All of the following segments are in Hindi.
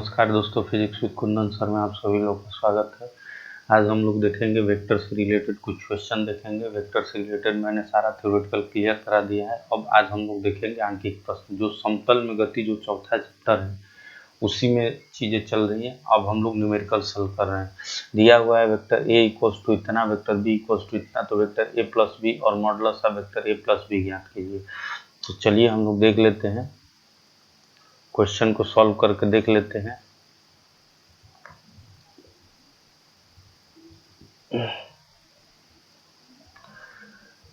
नमस्कार दोस्तों, फिजिक्स विद कुंदन सर में आप सभी लोग का स्वागत है। आज हम लोग देखेंगे वेक्टर से रिलेटेड कुछ क्वेश्चन देखेंगे। वेक्टर से रिलेटेड मैंने सारा थ्योरेटिकल क्लियर करा दिया है। अब आज हम लोग देखेंगे आंकिक प्रश्न, जो समतल में गति जो चौथा चैप्टर है उसी में चीज़ें चल रही हैं। अब हम लोग न्यूमेरिकल सॉल्व कर रहे हैं। दिया हुआ है वेक्टर ए इक्वल्स टू इतना, वेक्टर बी इक्वल्स टू इतना, तो वेक्टर ए प्लस बी और modulus of vector A plus B ज्ञात कीजिए। तो चलिए हम लोग देख लेते हैं, क्वेश्चन को सॉल्व करके देख लेते हैं।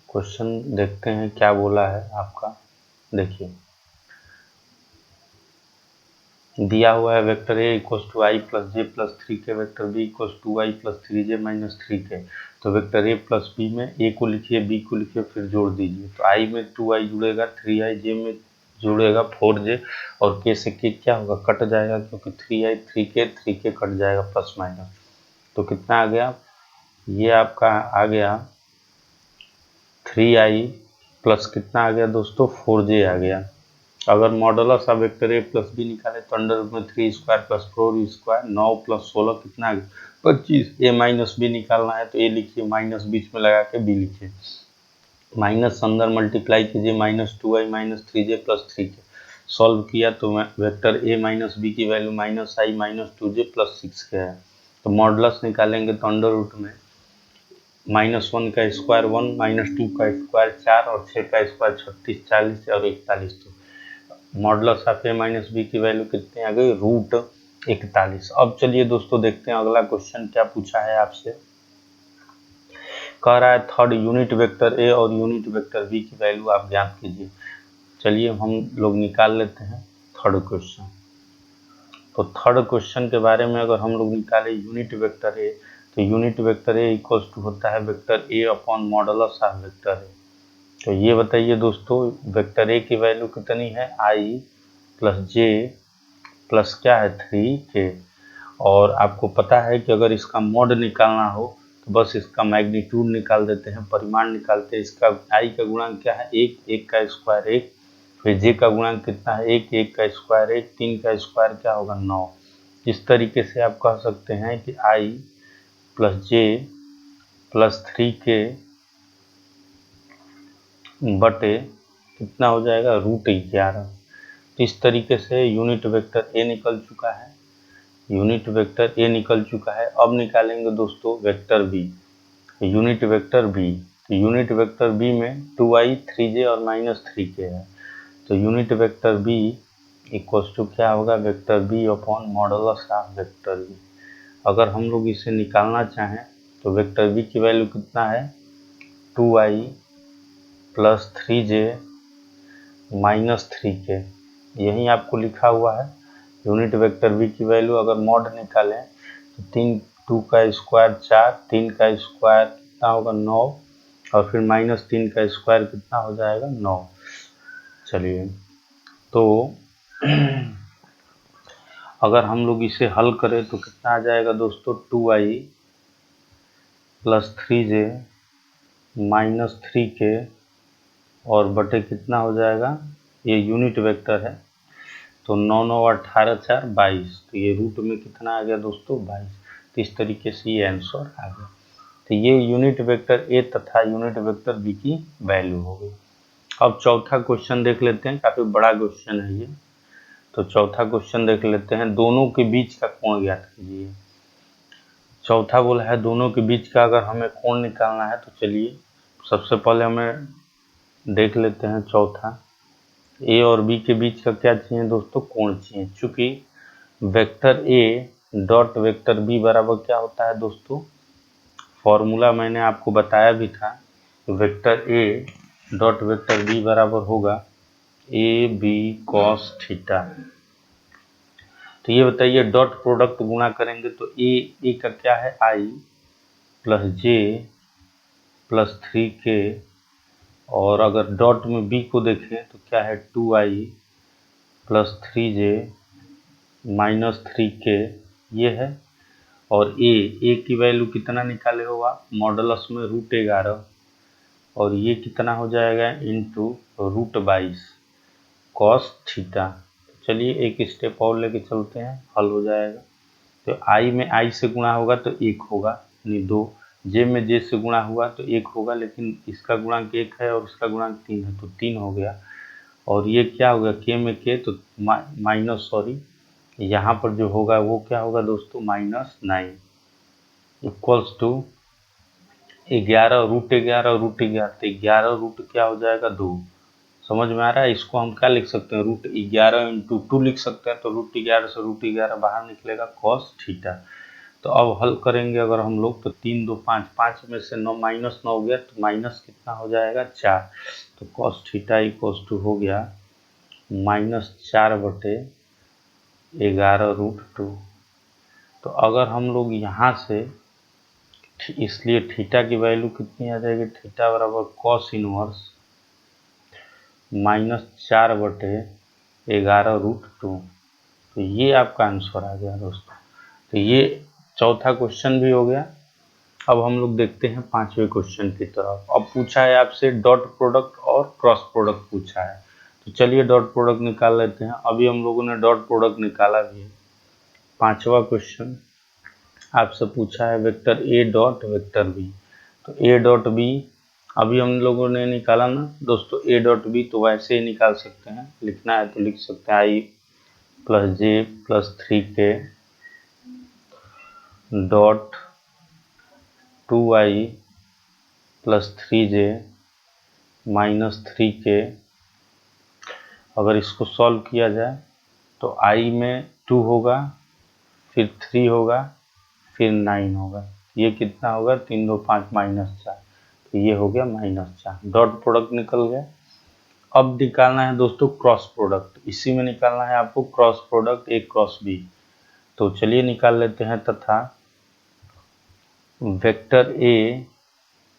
क्वेश्चन देखते हैं क्या बोला है आपका। देखिए, दिया हुआ है vector A equals to i plus j plus 3k, vector B equals to i plus 3j minus 3k। तो वेक्टर ए प्लस बी में ए को लिखिए, बी को लिखिए, फिर जोड़ दीजिए। तो आई में 2i जुड़ेगा, 3i, जे में जुड़ेगा 4j, और k से k क्या होगा, कट जाएगा, क्योंकि 3i 3k कट जाएगा प्लस माइनस। तो कितना आ गया, ये आपका आ गया 3i प्लस कितना आ गया दोस्तों, 4j आ गया। अगर modulus of vector A plus B निकाले तो अंडर रूट में 3 स्क्वायर प्लस 4 स्क्वायर, 9 प्लस 16 कितना आ गया, 25। ए माइनस बी निकालना है तो ए लिखिए, माइनस बीच में लगा के बी लिखिए, माइनस अंदर मल्टीप्लाई कीजिए, minus 2i minus 3j plus 3k। Solve किया तो वेक्टर ए माइनस बी की वैल्यू माइनस आई माइनस 2j प्लस 6k है। तो मॉडुलस निकालेंगे तो अंडर रूट में -1 का स्क्वायर 1, -2 का स्क्वायर 4 और 6 का स्क्वायर 36, 40 और 41। तो modulus of A minus B की वैल्यू कितनी आ गई, √41। अब चलिए दोस्तों देखते हैं अगला क्वेश्चन क्या पूछा है आपसे। कह रहा है थर्ड यूनिट वेक्टर ए और यूनिट वेक्टर बी की वैल्यू आप ज्ञात कीजिए। चलिए हम लोग निकाल लेते हैं थर्ड क्वेश्चन। तो थर्ड क्वेश्चन के बारे में अगर हम लोग निकाले यूनिट वेक्टर ए, तो unit vector A equals to होता है vector A upon modulus of vector A. तो ये बताइए दोस्तों, वेक्टर ए की वैल्यू कितनी है, आई प्लस जे प्लस क्या है 3k। और आपको पता है कि अगर इसका मॉड निकालना हो तो बस इसका मैग्नीट्यूड निकाल देते हैं, परिमाण निकालते हैं। इसका आई का गुणांक क्या है, 1, 1 का स्क्वायर 1, फिर जे का गुणांक कितना है, 1, 1 का स्क्वायर 1, 3 का स्क्वायर क्या होगा 9। इस तरीके से आप कह सकते हैं कि आई प्लस जे प्लस 3k बटे कितना हो जाएगा, √11। इस तरीके से यूनिट वेक्टर ए निकल चुका है, यूनिट वेक्टर ए निकल चुका है। अब निकालेंगे दोस्तों vector B, unit vector B. तो यूनिट वेक्टर बी में 2i 3j और माइनस 3k है। तो unit vector B equals to क्या होगा, vector B upon modulus of vector B. अगर हम लोग इसे निकालना चाहें तो वेक्टर बी की वैल्यू कितना है, 2i plus 3j minus 3k, यही आपको लिखा हुआ है। यूनिट वेक्टर बी की वैल्यू अगर मॉड निकालें तो 3, 2 का स्क्वायर 4, 3 का स्क्वायर कितना होगा 9, और फिर -3 का स्क्वायर कितना हो जाएगा 9। चलिए, तो अगर हम लोग इसे हल करें तो कितना आ जाएगा दोस्तों, 2i plus 3j minus 3k और बटे कितना हो जाएगा, ये यूनिट वेक्टर है तो 9, 9, 18, 4, 22। तो ये रूट में कितना आ गया दोस्तों, 22। तो इस तरीके से ये आंसर आ गया। तो ये यूनिट वेक्टर ए तथा यूनिट वेक्टर बी की वैल्यू हो गई। अब चौथा क्वेश्चन देख लेते हैं, काफ़ी बड़ा क्वेश्चन है ये। तो चौथा क्वेश्चन देख लेते हैं, दोनों के बीच का कोण ज्ञात कीजिए। चौथा बोला है दोनों के बीच का अगर हमें कोण निकालना है तो चलिए सबसे पहले हमें देख लेते हैं चौथा, ए और बी के बीच का क्या चाहिए दोस्तों, कोण चाहिए। चूंकि vector A dot vector B बराबर क्या होता है दोस्तों, फॉर्मूला मैंने आपको बताया भी था, vector A dot vector B बराबर होगा ए बी कॉस थीटा। तो ये बताइए, डॉट प्रोडक्ट गुणा करेंगे तो ए का क्या है, आई प्लस जे प्लस 3k, और अगर डॉट में बी को देखें तो क्या है, 2i plus 3j minus 3k ये है। और ए की वैल्यू कितना निकाले हो आप, मॉडुलस में √11, और ये कितना हो जाएगा इंटू √22 कॉस थीटा। चलिए एक स्टेप और लेके चलते हैं, हल हो जाएगा। तो आई में आई से गुणा होगा तो 1 होगा, यानी 2। जे में जे से गुणा हुआ तो 1 होगा, लेकिन इसका गुणांक 1 है और इसका गुणांक 3 है, तो 3 हो गया। और ये क्या हो गया, के में के, तो माइनस, सॉरी, यहाँ पर जो होगा वो क्या होगा दोस्तों, -9 इक्वल्स टू 11 √11 √11, तो 11 रूट क्या हो जाएगा, 2। समझ में आ रहा है? इसको हम क्या लिख सकते हैं, √11 × 2 लिख सकते हैं, तो √11 से √11 बाहर निकलेगा cos थीटा। तो अब हल करेंगे अगर हम लोग, तो 3 2 5, 5 में से 9 -9 गया, तो माइनस कितना हो जाएगा, 4। तो cos थीटा इक्वल्स टू हो गया -4/11 √2। तो अगर हम लोग यहाँ से, इसलिए थीटा की वैल्यू कितनी आ जाएगी, थीटा बराबर cos इनवर्स -4/11 √2। तो ये आपका आंसर आ गया दोस्तों। तो ये चौथा क्वेश्चन भी हो गया। अब हम लोग देखते हैं 5वें क्वेश्चन की तरफ। अब पूछा है आपसे डॉट प्रोडक्ट और क्रॉस प्रोडक्ट पूछा है, तो चलिए डॉट प्रोडक्ट निकाल लेते हैं। अभी हम लोगों ने डॉट प्रोडक्ट निकाला भी है। 5वां क्वेश्चन आपसे पूछा है vector A dot vector B. तो ए डॉट बी अभी हम लोगों ने निकाला ना दोस्तों, ए डॉट बी, तो वैसे ही निकाल सकते हैं। लिखना है तो लिख सकते हैं i + j + 3k dot 2i + 3j - 3k। अगर इसको सॉल्व किया जाए तो i में 2 होगा, फिर 3 होगा, फिर 9 होगा। ये कितना होगा, 3 2 5 -4, तो ये हो गया -4। डॉट प्रोडक्ट निकल गया। अब निकालना है दोस्तों क्रॉस प्रोडक्ट, इसी में निकालना है आपको cross product a cross b। तो चलिए निकाल लेते हैं। तथा vector a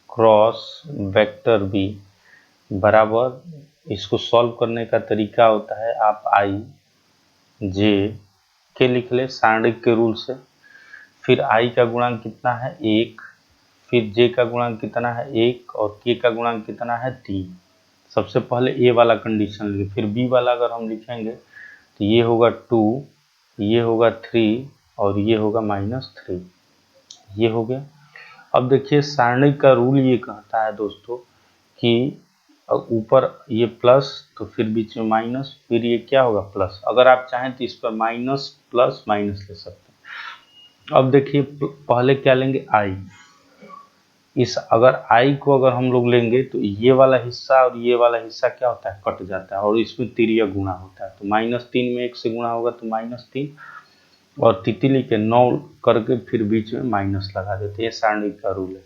cross vector b बराबर, इसको सॉल्व करने का तरीका होता है, आप i j के लिख ले सारणिक के रूल से। फिर i का गुणांक कितना है, 1, फिर j का गुणांक कितना है, 1, और k का गुणांक कितना है, 3। सबसे पहले a वाला कंडीशन लिखे, फिर b वाला अगर हम लिखेंगे तो ये होगा 2, ये होगा 3, और ये होगा -3। ये हो गया। अब देखिए सारणिक का रूल ये कहता है दोस्तों कि ऊपर ये प्लस, तो फिर बीच में माइनस, फिर ये क्या होगा, प्लस। अगर आप चाहें तो इस पर माइनस प्लस माइनस ले सकते हैं। अब देखिए पहले क्या लेंगे, i। इस अगर i को अगर हम लोग लेंगे तो ये वाला हिस्सा और ये वाला हिस्सा क्या होता है, कट जाता है, और इसमें तिर्यक गुणा होता है। तो -3 में 1 से गुणा होगा तो -3, और तितली के 9 करके फिर बीच में माइनस लगा देते हैं। ये सारणिक का रूल है।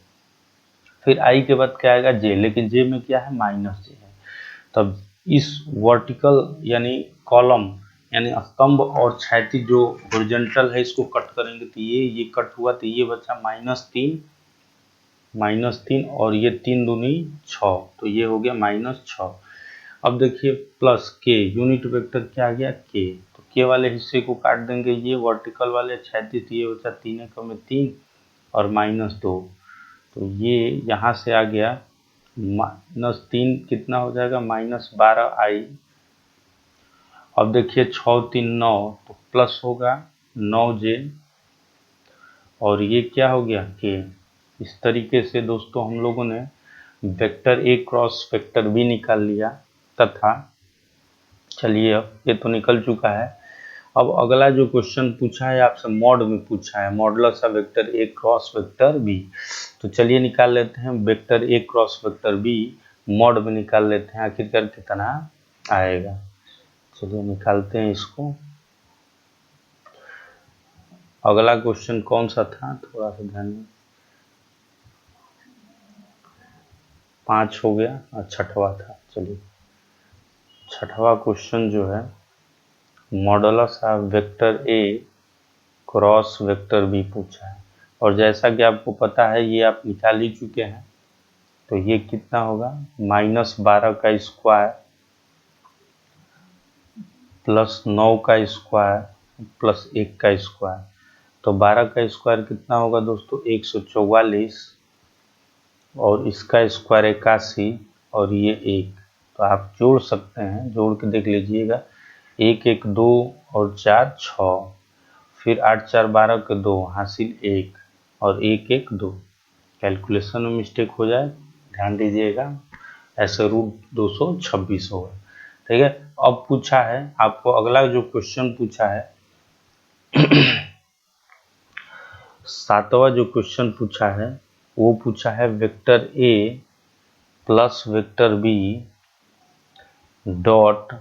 फिर i के बाद क्या आएगा, j, लेकिन j में क्या है, -j है। तब इस वर्टिकल यानी कॉलम यानी स्तंभ और क्षैतिज जो हॉरिजॉन्टल है इसको कट करेंगे, तो ये कट हुआ, तो ये बचा -3 और ये 3 दूनी 6, तो ये हो गया -6। अब देखिए प्लस k, यूनिट वेक्टर क्या आ गया, k। तो k वाले हिस्से को काट देंगे, ये वर्टिकल वाले क्षैतिज, ये बचा 3 एकम में 3 और -2, तो ये यहाँ से आ गया -3 कितना हो जाएगा, -12i। अब देखिए 6 3 9, तो प्लस होगा 9j, और ये क्या हो गया, k। इस तरीके से दोस्तों हम लोगों ने vector a cross vector b निकाल लिया। तथा चलिए अब ये तो निकल चुका है। अब अगला जो क्वेश्चन पूछा है आपसे मॉड में पूछा है, modulus of vector a cross vector b। तो चलिए निकाल लेते हैं vector a cross vector b, mod में निकाल लेते हैं, आखिरकार कितना आएगा। चलिए निकालते हैं इसको। अगला क्वेश्चन कौन सा था, थोड़ा सा ध्यान में, 5 हो गया और 6वां था। चलिए 6वां क्वेश्चन जो है modulus of vector a cross vector b पूछा है। और जैसा कि आपको पता है ये आप निकाल ही चुके हैं, तो ये कितना होगा, -12 का स्क्वायर प्लस 9 का स्क्वायर प्लस 1 का स्क्वायर। तो 12 का स्क्वायर कितना होगा दोस्तों, 144, और इसका स्क्वायर 81, और ये 1। तो आप जोड़ सकते हैं, जोड़ के देख लीजिएगा। एक एक 2 और 4 6, फिर 8 4 12 के 2 हासिल 1 और 1 1 2। कैलकुलेशन में मिस्टेक हो जाए ध्यान दीजिएगा, ऐसे √226 होगा। ठीक है, अब पूछा है आपको अगला जो क्वेश्चन पूछा है 7वां जो क्वेश्चन पूछा है वो पूछा है vector A plus vector B dot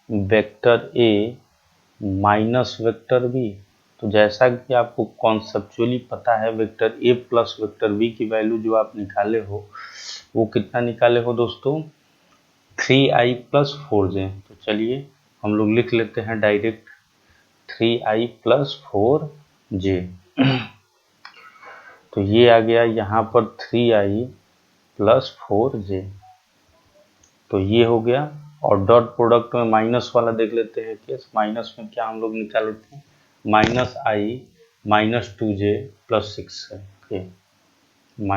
vector A minus vector B. तो जैसा कि आपको कॉन्सेप्चुअली पता है vector A plus vector B की वैल्यू जो आप निकाले हो वो कितना निकाले हो दोस्तों, 3i + 4j। तो चलिए हम लोग लिख लेते हैं डायरेक्ट 3i + 4j। तो ये आ गया यहाँ पर 3i + 4j। तो ये हो गया, और डॉट प्रोडक्ट में माइनस वाला देख लेते हैं केस। माइनस में क्या हम लोग निकाल लेते हैं, -i - 2j + 6 है। ओके, -i -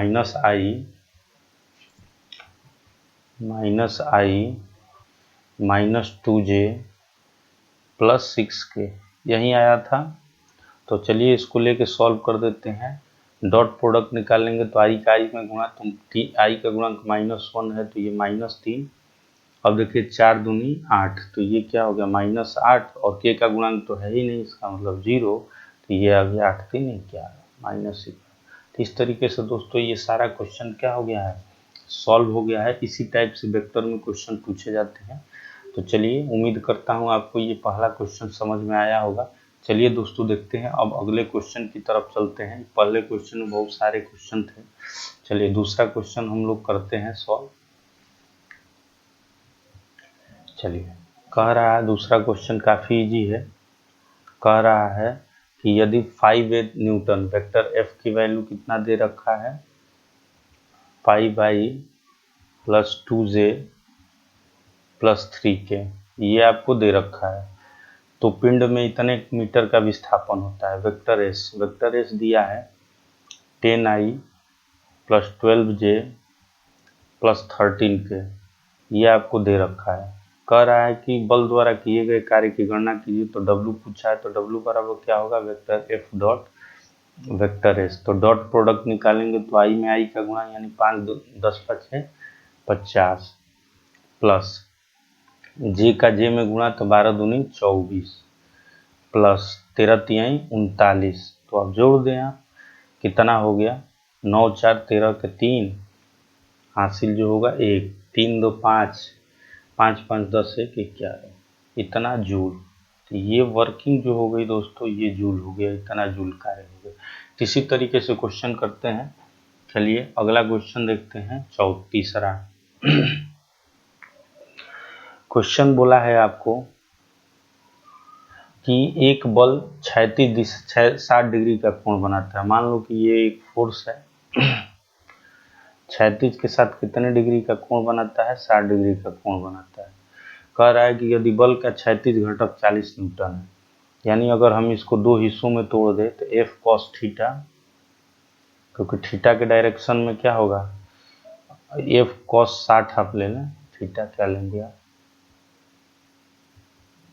2j + 6k यही आया था। तो चलिए इसको लेके सॉल्व कर देते हैं। डॉट प्रोडक्ट निकालेंगे तो i का i में गुणा, तो i का गुणांक -1 है तो ये -3। अब देखिए 4 दूनी 8, तो ये क्या हो गया -8, और k का गुणांक तो है ही नहीं, इसका मतलब 0, तो ये आ गया 8 3 11 -6। तो इस तरीके से दोस्तों ये सारा क्वेश्चन क्या हो गया है, सॉल्व हो गया है। इसी टाइप से वेक्टर में क्वेश्चन पूछे जाते हैं। तो चलिए उम्मीद करता हूँ आपको ये पहला क्वेश्चन समझ में आया होगा। चलिए दोस्तों देखते हैं अब अगले क्वेश्चन की तरफ चलते हैं। पहले क्वेश्चन में बहुत सारे क्वेश्चन थे, चलिए दूसरा क्वेश्चन हम लोग करते हैं सॉल्व। चलिए कह रहा है दूसरा क्वेश्चन काफ़ी इजी है। कह रहा है कि यदि 5a न्यूटन वेक्टर f की वैल्यू कितना दे रखा है, 5i + 2j + 3k, ये आपको दे रखा है। तो पिंड में इतने मीटर का विस्थापन होता है। वेक्टर एस दिया है 10i + 12j + 13k, ये आपको दे रखा है। कह रहा है कि बल द्वारा किए गए कार्य की गणना कीजिए। तो W पूछा है, तो W बराबर क्या होगा, vector F dot vector S। तो डॉट प्रोडक्ट निकालेंगे तो i में i का गुणा यानी 5 10 5 50 प्लस j का j में गुणा तो 12 दूनी 24 प्लस 13 तिहाई 39। तो आप जोड़ दें, आप कितना हो गया, 9 4 13 के 3 हासिल जो होगा 1, 3 2 5 5 5 10 1 11, इतना जूल। तो ये वर्किंग जो हो गई दोस्तों, ये जूल हो गया, इतना जूल कार्य हो गया। तो इसी तरीके से क्वेश्चन करते हैं। चलिए अगला क्वेश्चन देखते हैं, तीसरा क्वेश्चन बोला है आपको कि एक बल क्षैतिज दिशा 60 डिग्री का कोण बनाता है। मान लो कि ये एक फोर्स है, क्षैतिज के साथ कितने डिग्री का कोण बनाता है, 60 डिग्री का कोण बनाता है। कह रहा है कि यदि बल का क्षैतिज घटक 40 न्यूटन है, यानी अगर हम इसको दो हिस्सों में तोड़ दें तो F cos थीटा, क्योंकि थीटा के डायरेक्शन में क्या होगा, F cos 60 आप ले लें, थीटा क्या लेंगे आप,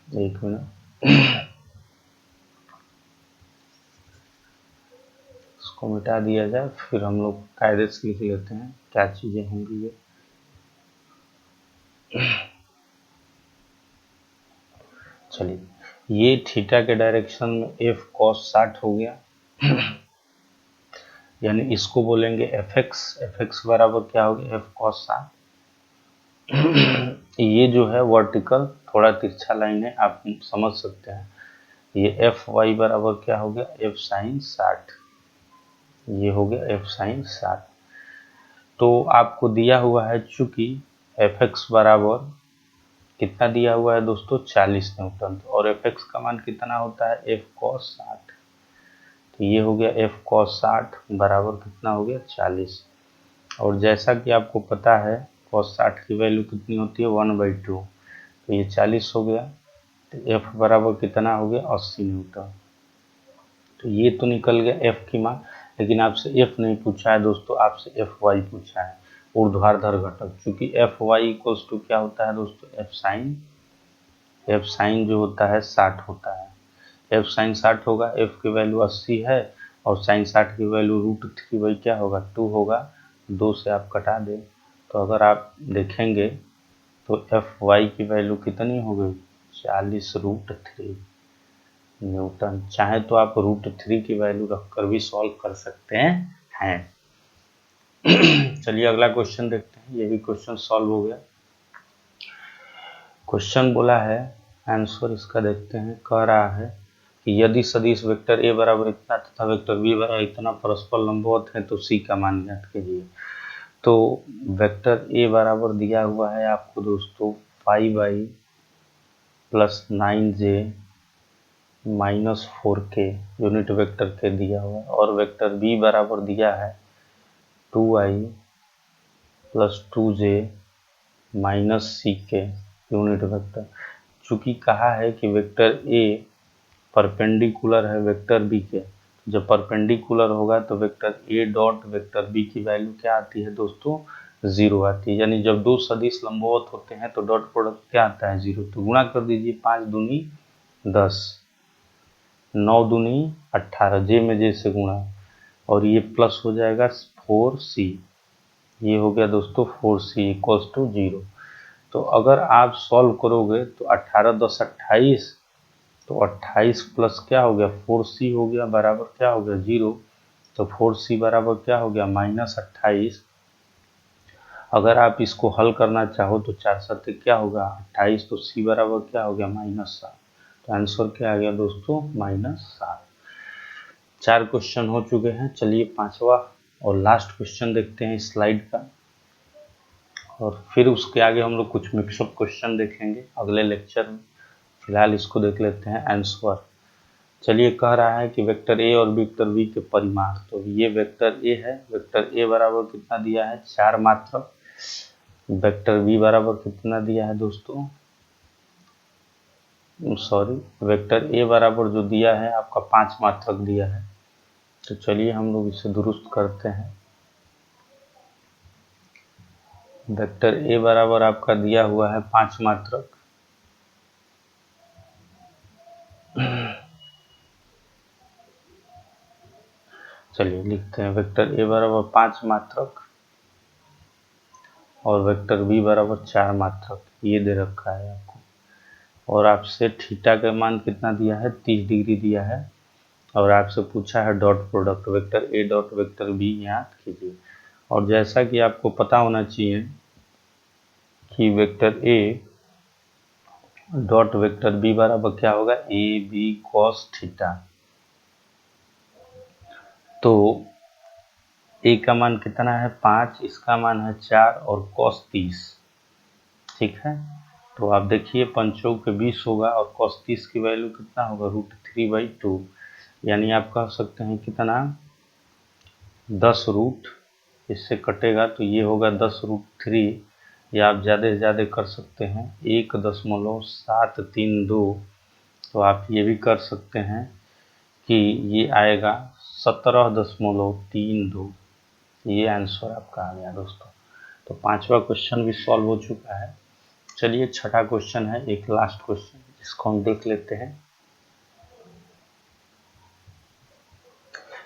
एक मिनट इसको मिटा दिया जाए, फिर हम लोग कायदे से लिख लेते हैं क्या चीज़ें होंगी ये। चलिए ये थीटा के डायरेक्शन में F cos 60 हो गया, यानी इसको बोलेंगे Fx बराबर क्या हो गया, F cos 60। ये जो है वर्टिकल थोड़ा तिरछा लाइन है, आप समझ सकते हैं। ये Fy बराबर क्या हो गया, F sin 60, ये हो गया F sin 60। तो आपको दिया हुआ है चूंकि Fx बराबर कितना दिया हुआ है दोस्तों, 40 न्यूटन, और Fx का मान कितना होता है, F cos 60। तो ये हो गया F cos 60 बराबर कितना हो गया, 40। और जैसा कि आपको पता है cos 60 की वैल्यू कितनी होती है, 1/2, तो ये 40 हो गया। तो F बराबर कितना हो गया, 80 न्यूटन। तो ये तो निकल गया F की मान, लेकिन आपसे F नहीं पूछा है दोस्तों, आपसे Fy पूछा है, ऊर्ध्वाधर घटक। चूंकि Fy इक्वल्स टू क्या होता है दोस्तों, F sin एफ साइन जो होता है 60 होता है। एफ साइन 60 होगा, एफ की वैल्यू 80 है और साइन 60 की वैल्यू √3 वही क्या होगा 2 होगा। 2 से आप कटा दें तो अगर आप देखेंगे तो एफ वाई की वैल्यू कितनी हो गई 40√3 न्यूटन। चाहे तो आप √3 की वैल्यू रखकर भी सॉल्व कर सकते हैं। चलिए अगला क्वेश्चन देखते हैं। ये भी क्वेश्चन सॉल्व हो गया। क्वेश्चन बोला है, आंसर इसका देखते हैं। कह रहा है कि यदि सदिश वेक्टर ए बराबर इतना तथा वेक्टर बी बराबर इतना परस्पर लंबवत है तो सी का मान ज्ञात कीजिए। तो वेक्टर ए बराबर दिया हुआ है आपको दोस्तों 5y + 9j -4k unit vector के दिया हुआ है, और वेक्टर बी बराबर दिया है 2i + 2j -ck unit vector. चूंकि कहा है कि वेक्टर ए परपेंडिकुलर है वेक्टर बी के, जब परपेंडिकुलर होगा तो vector A dot vector B की वैल्यू क्या आती है दोस्तों 0 आती है। यानी जब दो सदिश लंबवत होते हैं तो डॉट प्रोडक्ट क्या आता है 0। तो गुणा कर दीजिए, 5 दूनी 10, 9 दूनी 18, जे में जे से गुणा, और ये प्लस हो जाएगा 4c। ये हो गया दोस्तों 4c = 0। तो अगर आप सॉल्व करोगे तो 18 × 10 = 28, तो 28 प्लस क्या हो गया 4c हो गया बराबर क्या हो गया 0। तो 4c बराबर क्या हो गया -28। अगर आप इसको हल करना चाहो तो 4 7 क्या होगा 28, तो c बराबर क्या हो गया -7। तो आंसर क्या आ गया दोस्तों -7। 4 क्वेश्चन हो चुके हैं। चलिए पांचवा और लास्ट क्वेश्चन देखते हैं इस स्लाइड का, और फिर उसके आगे हम लोग कुछ मिक्सअप क्वेश्चन देखेंगे अगले लेक्चर में। फिलहाल इसको देख लेते हैं आंसर। चलिए कह रहा है कि वेक्टर ए और वेक्टर बी के परिमाण। तो ये वेक्टर ए है, वेक्टर ए बराबर कितना दिया है 4 मात्रक, वेक्टर बी बराबर कितना दिया है दोस्तों, सॉरी वेक्टर ए बराबर जो दिया है आपका 5 मात्रक दिया है। तो चलिए हम लोग इसे दुरुस्त करते हैं। वेक्टर ए बराबर आपका दिया हुआ है 5 मात्रक, चलिए लिखते हैं वेक्टर ए बराबर 5 मात्रक और वेक्टर बी बराबर 4 मात्रक, ये दे रखा है आपको। और आपसे थीटा का मान कितना दिया है 30 डिग्री दिया है, और आपसे पूछा है dot product vector A dot vector B ज्ञात कीजिए। और जैसा कि आपको पता होना चाहिए कि vector A dot vector B बराबर क्या होगा ए बी कॉस थीटा। तो ए का मान कितना है 5, इसका मान है 4 और cos 30, ठीक है। तो आप देखिए 5 के 20 होगा और cos 30 की वैल्यू कितना होगा √3/2, यानी आप कह सकते हैं कितना 10 रूट, इससे कटेगा तो ये होगा 10√3, या आप ज़्यादा से ज़्यादा कर सकते हैं 1.732। तो आप ये भी कर सकते हैं कि ये आएगा 17.32। ये आंसर आपका आ गया दोस्तों। तो पांचवा क्वेश्चन भी सॉल्व हो चुका है। चलिए छठा क्वेश्चन है, एक लास्ट क्वेश्चन जिसको हम देख लेते हैं।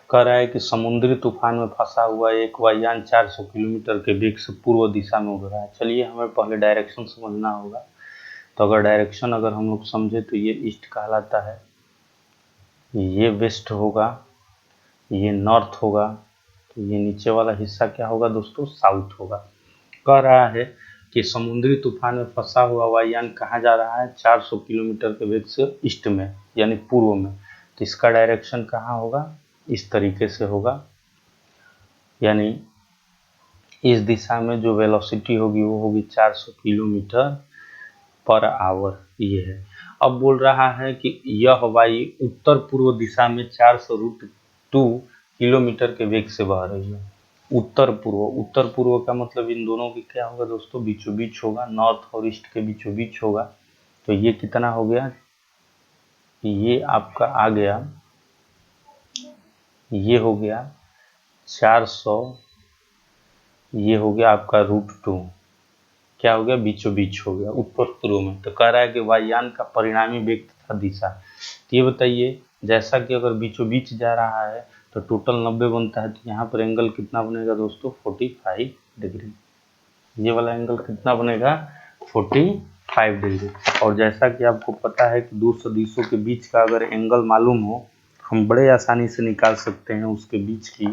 कह रहा है कि समुद्री तूफान में फंसा हुआ एक वायुयान 400 किलोमीटर के वेग से पूर्व दिशा में उड़ रहा है। चलिए हमें पहले डायरेक्शन समझना होगा। तो अगर डायरेक्शन अगर हम लोग समझे तो ये ईस्ट कहलाता है, ये वेस्ट होगा, ये नॉर्थ होगा, तो ये नीचे वाला हिस्सा क्या होगा दोस्तों साउथ होगा। कह रहा है कि समुद्री तूफान में फंसा हुआ वायुयान कहाँ जा रहा है 400 किलोमीटर के वेग से ईस्ट में यानी पूर्व में। तो इसका डायरेक्शन कहाँ होगा इस तरीके से होगा, यानी इस दिशा में जो वेलोसिटी होगी वो होगी 400 किलोमीटर/आवर, ये है। अब बोल रहा है कि यह वायु उत्तर पूर्व दिशा में 400√2 किलोमीटर के वेग से बह रही है। उत्तर पूर्व का मतलब इन दोनों की क्या होगा दोस्तों बीचों बीच होगा, नॉर्थ और ईस्ट के बीचों बीच होगा। तो ये कितना हो गया, ये आपका आ गया, ये हो गया 400, ये हो गया आपका √2, क्या हो गया, बीचों बीच हो गया, उत्तर पूर्व में। तो कह रहा है कि वायुयान का परिणामी वेग तथा दिशा। तो ये बताइए, जैसा कि अगर बीचों बीच जा रहा है तो टोटल 90 बनता है, तो यहाँ पर एंगल कितना बनेगा दोस्तों, 45 डिग्री। ये वाला एंगल कितना बनेगा, 45 डिग्री। और जैसा कि आपको पता है कि दो सदिशों के बीच का अगर एंगल मालूम हो, हम बड़े आसानी से निकाल सकते हैं उसके बीच की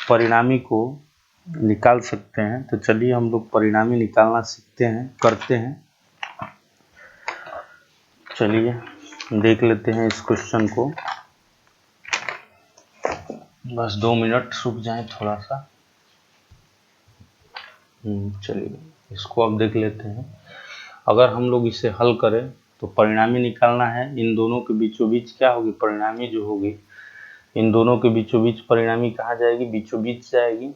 परिणामी को निकाल सकते हैं। तो चलिए हम लोग परिणामी निकालना सीखते हैं, करते हैं। चलिए देख लेते हैं इस क्वेश्चन को, बस 2 मिनट रुक जाएं थोड़ा सा। चलिए इसको अब देख लेते हैं। अगर हम लोग इसे हल करें तो परिणामी निकालना है, इन दोनों के बीचों बीच क्या होगी, परिणामी जो होगी, इन दोनों के बीचों बीच परिणामी कहाँ जाएगी, बीचों बीच जाएगी।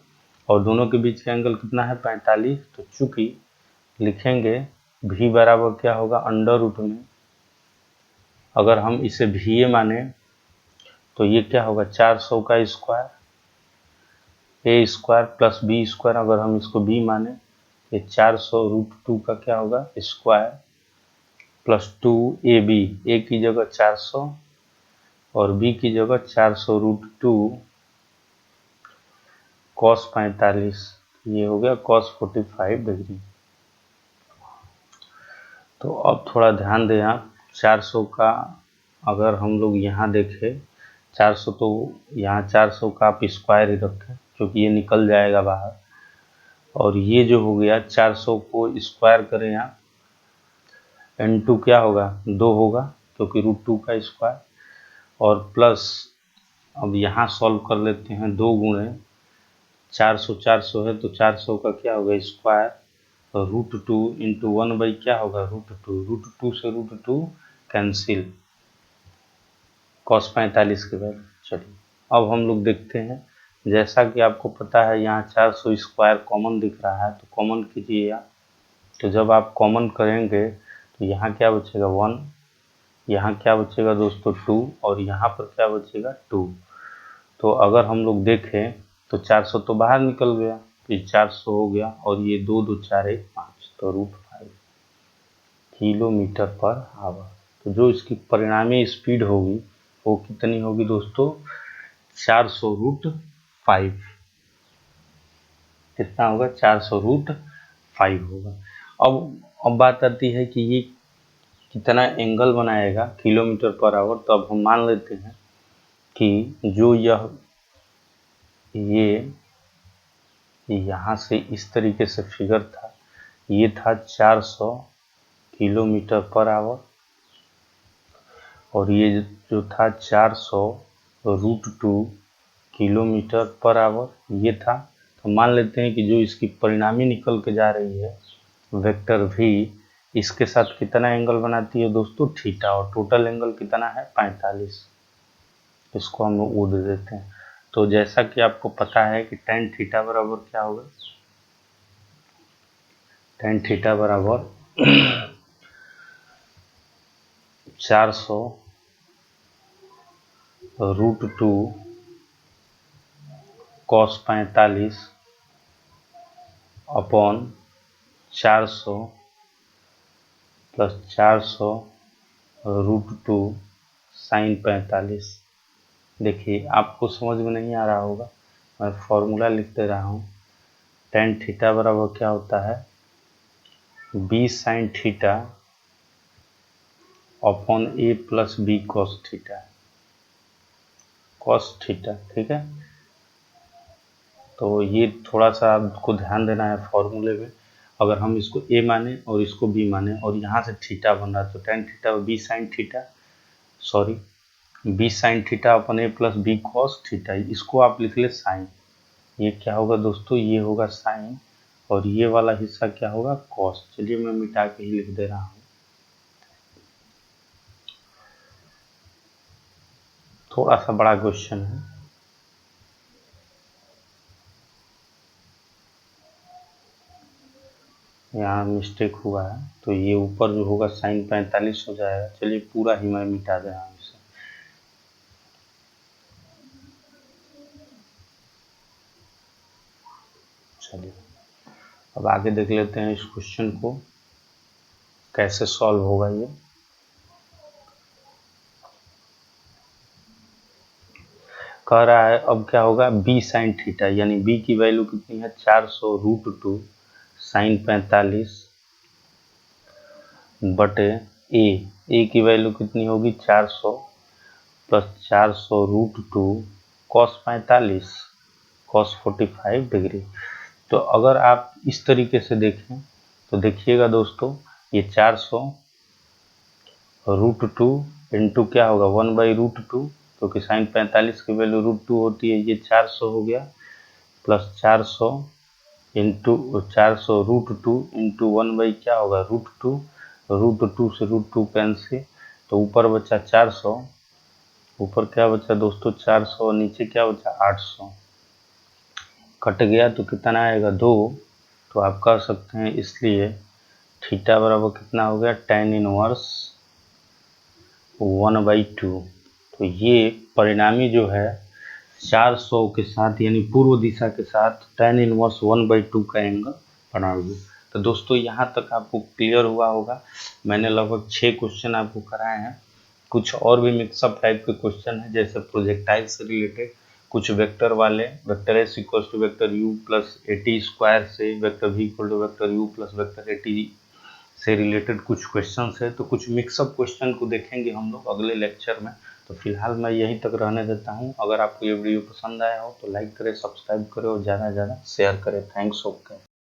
और दोनों के बीच का एंगल कितना है, 45। तो चूंकि लिखेंगे भी बराबर क्या होगा, अंडर रूट में, अगर हम इसे भी माने तो ये क्या होगा, 400 का स्क्वायर, ए स्क्वायर प्लस बी स्क्वायर, अगर हम इसको बी माने, ये 400√2 का क्या होगा, स्क्वायर प्लस 2ab, ए की जगह 400 और बी की जगह 400√2 cos 45, ये हो गया cos 45 डिग्री। तो अब थोड़ा ध्यान दें आप, 400 का अगर हम लोग यहाँ देखें, 400 तो यहाँ 400 का आप स्क्वायर ही रखें क्योंकि ये निकल जाएगा बाहर। और ये जो हो गया 400 को स्क्वायर करें आप, n2 क्या होगा, 2 होगा क्योंकि √2 का स्क्वायर, और प्लस अब यहाँ सॉल्व कर लेते हैं, 2 गुणे 400, 400 है तो 400 का क्या होगा स्क्वायर, तो √2 इंटू 1 बाई क्या होगा, √2 से √2 कैंसिल, cos 45 के बाद। चलिए अब हम लोग देखते हैं, जैसा कि आपको पता है यहाँ 400 स्क्वायर कॉमन दिख रहा है, तो कॉमन कीजिए आप। तो जब आप कॉमन करेंगे तो यहाँ क्या बचेगा 1, यहाँ क्या बचेगा दोस्तों 2, और यहाँ पर क्या बचेगा 2। तो अगर हम लोग देखें तो 400 तो बाहर निकल गया, तो 400 हो गया, और ये 2 2 4 1 5, तो √5 किलोमीटर पर आवर। तो जो इसकी परिणामी स्पीड होगी वो कितनी होगी दोस्तों, 400√5। कितना होगा, 400√5 होगा। अब बात आती है कि ये कितना एंगल बनाएगा किलोमीटर पर आवर। तो अब हम मान लेते हैं कि जो ये यहाँ से इस तरीके से फिगर था, ये था 400 किलोमीटर पर आवर, और ये जो था 400√2 किलोमीटर पर आवर ये था। तो मान लेते हैं कि जो इसकी परिणामी निकल के जा रही है वेक्टर v, इसके साथ कितना एंगल बनाती है दोस्तों, थीटा, और टोटल एंगल कितना है 45। इसको हम वो दे देते हैं। तो जैसा कि आपको पता है कि tan थीटा बराबर क्या होगा, tan थीटा बराबर 400√2 cos 45 अपॉन 400 प्लस 400√2 साइन 45। देखिए आपको समझ में नहीं आ रहा होगा, मैं फॉर्मूला लिख दे रहा हूँ। tan थीटा बराबर क्या होता है, b sine theta upon a plus b cos theta, cos theta, ठीक है। तो ये थोड़ा सा आपको ध्यान देना है फॉर्मूले में। अगर हम इसको a माने और इसको b माने और यहाँ से थीटा बन रहा है, तो tan theta b sine theta, sorry b sine theta upon a plus b cos theta, इसको आप लिख ले साइन। ये क्या होगा दोस्तों, ये होगा साइन, और ये वाला हिस्सा क्या होगा, कॉस। चलिए मैं मिटा के ही लिख दे रहा हूँ, थोड़ा सा बड़ा क्वेश्चन है। यहाँ मिस्टेक हुआ है, तो ये ऊपर जो होगा साइन 45 हो जाएगा। चलिए पूरा ही मैं मिटा दे रहा हूँ इसे। चलिए अब आगे देख लेते हैं इस क्वेश्चन को कैसे सॉल्व होगा ये। कह रहा है अब क्या होगा, बी साइन थीटा, यानी बी की वैल्यू कितनी है 400√2 साइन 45 बटे ए की वैल्यू कितनी होगी 400 प्लस 400√2 कॉस 45 कॉस 45 डिग्री। तो अगर आप इस तरीके से देखें तो देखिएगा दोस्तों, ये 400√2 इंटू क्या होगा 1/√2, क्योंकि साइन 45 की वैल्यू √2 होती है, ये 400 हो गया, प्लस 400 इंटू 400√2 इंटू 1 क्या होगा √2, √2 से √2 कैंसिल, तो ऊपर बचा 400, ऊपर क्या बचा दोस्तों 400, नीचे क्या बचा 800, कट गया तो कितना आएगा 2। तो आप कह सकते हैं इसलिए थीटा बराबर कितना हो गया tan इनवर्स 1/2। तो ये परिणामी जो है 400 के साथ यानी पूर्व दिशा के साथ tan इनवर्स 1/2 का एंगल बनाओगे। तो दोस्तों यहाँ तक आपको क्लियर हुआ होगा। मैंने लगभग 6 क्वेश्चन आपको कराए हैं। कुछ और भी मिक्सअप टाइप के क्वेश्चन हैं, जैसे प्रोजेक्टाइल से रिलेटेड, कुछ वेक्टर वाले, vector S equal to vector u plus AT square से vector v equal to vector u plus vector AT से रिलेटेड कुछ क्वेश्चंस है। तो कुछ मिक्सअप क्वेश्चन को देखेंगे हम लोग अगले लेक्चर में। तो फिलहाल मैं यहीं तक रहने देता हूं। अगर आपको ये वीडियो पसंद आया हो तो लाइक करें, सब्सक्राइब करें और ज़्यादा से ज़्यादा शेयर करें। थैंक्स। ओके।